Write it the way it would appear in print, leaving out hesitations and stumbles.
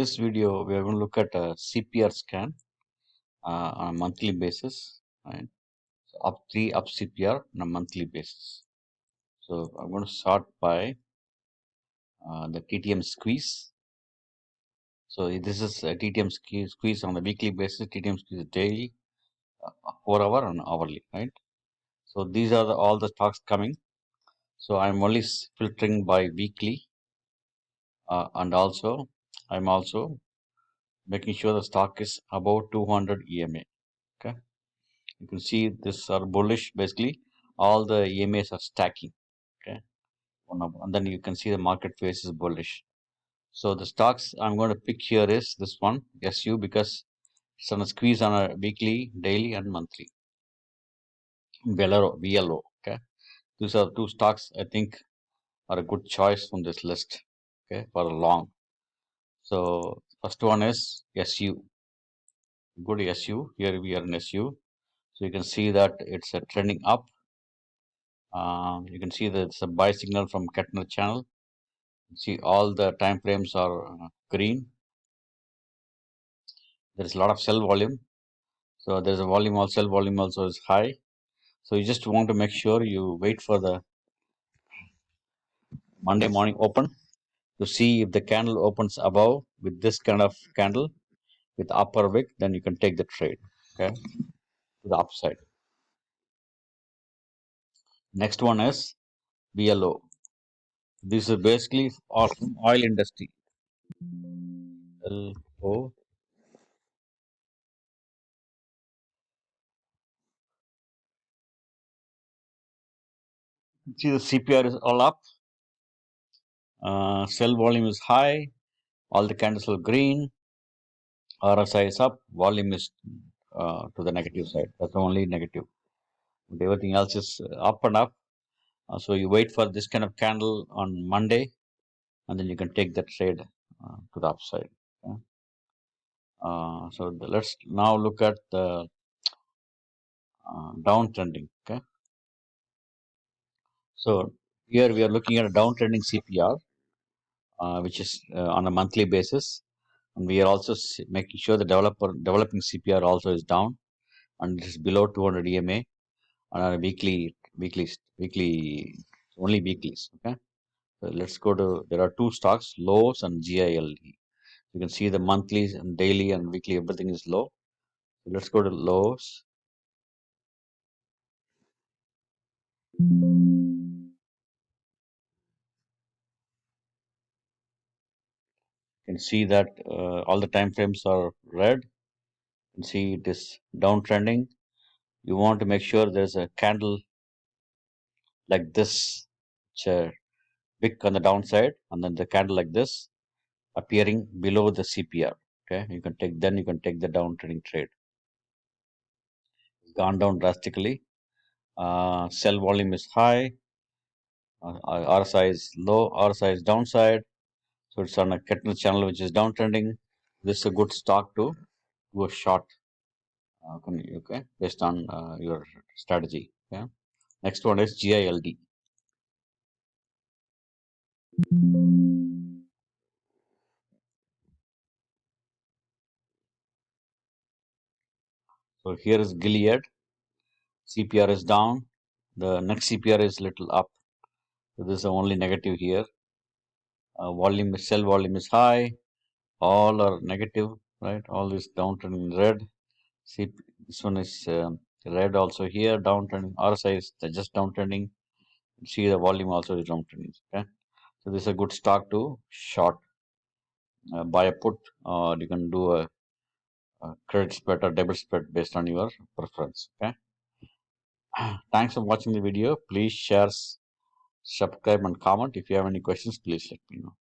this video, we are going to look at a CPR scan on a monthly basis, right? So up CPR on a monthly basis. So I'm going to start by the TTM squeeze. So this is a TTM squeeze on the weekly basis. TTM squeeze daily, 4 hour and hourly, right? So these are all the stocks coming. So I'm only filtering by weekly, and also I'm also making sure the stock is above 200 EMA. Okay, you can see this are bullish. Basically, all the EMAs are stacking. Okay, and then you can see the market face is bullish. So the stocks I'm going to pick here is this one, SU, because it's on a squeeze on a weekly, daily, and monthly. VLO. Okay, these are two stocks I think are a good choice from this list. Okay, for a long. So first one is SU. Good SU. Here we are in SU. So you can see that it's a trending up. You can see that it's a buy signal from Keltner channel. See all the time frames are green. There's a lot of sell volume. So there's a volume also, sell volume also is high. So you just want to make sure you wait for the Monday morning open to see if the candle opens above with this kind of candle with upper wick, then you can take the trade, okay, to the upside. Next one is BLO. This is basically from oil industry. LO. See the CPR is all up. Sell volume is high. All the candles are green. RSI is up. Volume is to the negative side. That's the only negative. But everything else is up and up. So you wait for this kind of candle on Monday, and then you can take the trade to the upside. Okay? Let's now look at the downtrending. Okay. So here we are looking at a downtrending CPR, which is on a monthly basis, and we are also making sure the developing CPR also is down, and it is below 200 EMA on a weekly only weeklies. Okay. So let's go to, there are two stocks, lows and GILD. You can see the monthly and daily and weekly, everything is low. So let's go to lows. You can see that all the time frames are red. You can see it is downtrending. You want to make sure there's a candle like this, which big on the downside, and then the candle like this appearing below the CPR. Okay, you can take the downtrending trade. It's gone down drastically. Sell volume is high. RSI is low. RSI is downside. So it's on a Keltner channel which is downtrending. This is a good stock to go short. Okay, based on your strategy. Okay. Next one is GILD. So here is Gilead. CPR is down. The next CPR is little up. So this is the only negative here. Sell volume is high. All are negative, right? All is downtrending red. See, this one is red also here, downtrending. RSI is just downtrending. See the volume also is downtrending. Okay, so this is a good stock to short. Buy a put, or you can do a credit spread or debit spread based on your preference. Okay. Thanks for watching the video. Please share, subscribe, and comment. If you have any questions, please let me know.